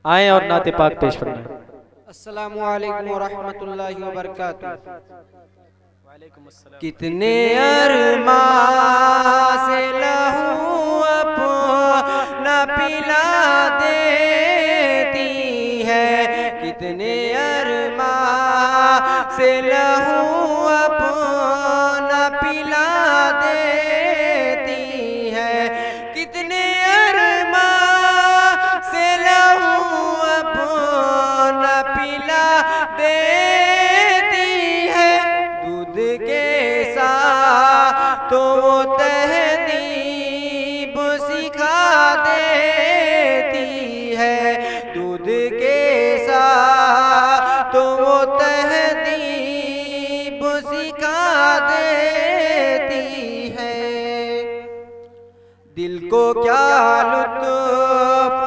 आए और नाते पाक पेश फरमाएं। अस्सलामु अलैकुम व रहमतुल्लाहि व बरकातुहू। कितने अरमा से लहू अपना पिला देती है, कितने अरमा से लहू अपना पिला देती है, कितने अरमा से लहू अपना पिला देती है। दूध के साथ तो वो तहज़ीब सिखा देती है, दूध के साथ तो वो तहज़ीब सिखा देती है। दिल को क्या लुत्फ़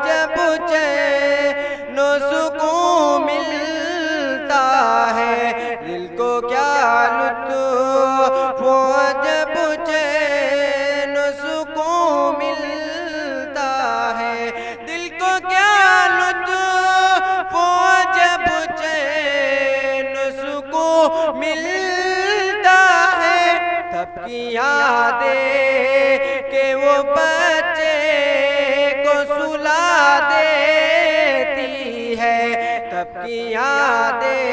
जब चैन सुकून मिलता है, दिल को क्या लुत्फ़ जब चैन सुकून मिलता है, दिल को क्या लुत्फ़ जब चैन सुकून मिलता है। तब की यादें के वो बच्चे को सुला देती है, तब की यादें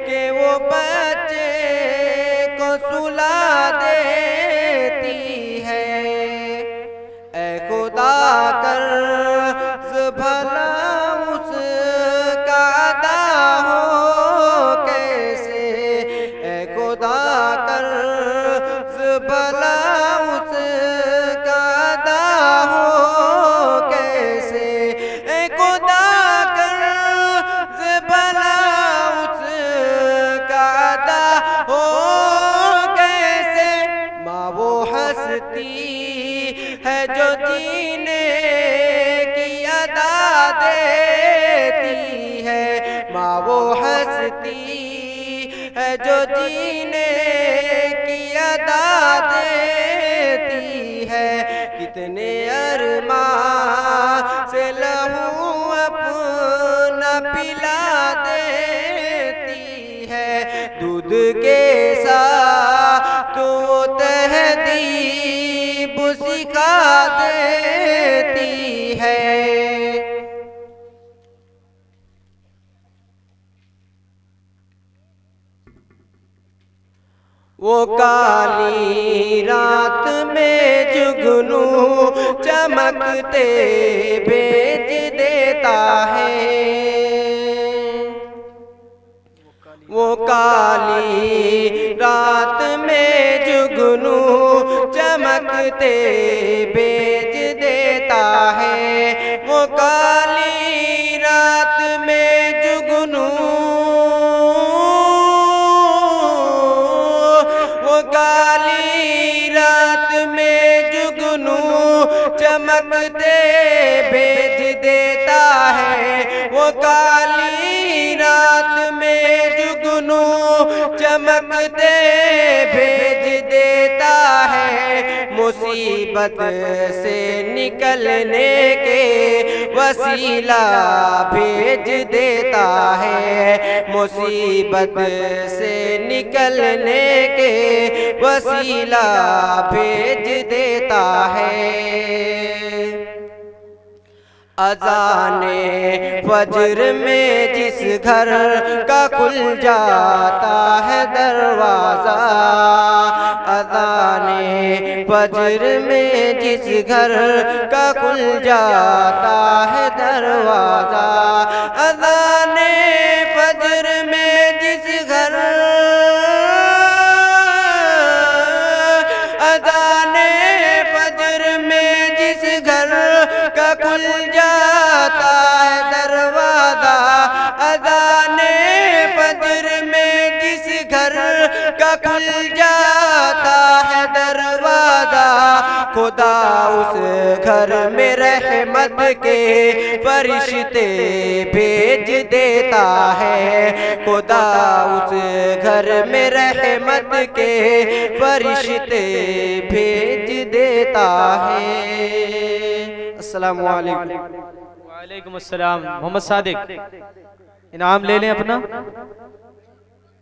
के वो बच्चे को सुला देती है। ऐ खुदा कर्ज़ भला उसका अदा हो कैसे, ऐ खुदा कर्ज़ भला उसका अदा हो कैसे, ऐ खुदा कर्ज़ भला उसका अदा हो कैसे। माँ वो हस्ती है जो जीने की अदा देती है, माँ वो हस्ती है जो जीने की अदा देती है। कितने अरमा से लहू अपना पिला देती है, दूध के साथ तो तहज़ीब सिखा देती है। वो काली रात में जुगनू चमकते भेज देता है, वो काली रात में जुगनू चमकते भेज देता है, वो काली रात में जुगनू, वो काली रात में जुगनू चमकते भेज देता है, वो काली रात में जुगनू चमकते भेज देता है। मुसीबत से निकलने के वसीला भेज देता है, मुसीबत से निकलने के वसीला भेज देता है। अज़ाने फज्र में जिस घर का खुल जाता है दरवाज़ा, अज़ाने फज्र में जिस घर का खुल जाता है दरवाज़ा, अज़ाने फज्र में जिस घर, अज़ाने फज्र में जिस घर का खुल जाता है दरवाज़ा, अज़ाने फज्र में जिस घर का खुल जाता है दरवाज़ा, खुदा उस घर में रहमत के फरिश्ते भेज देता है, खुदा उस घर में रहमत के फरिश्ते भेज देता है। अस्सलामु अलैकुम। वालेकुम अस्सलाम। मोहम्मद सादिक, इनाम ले लें अपना।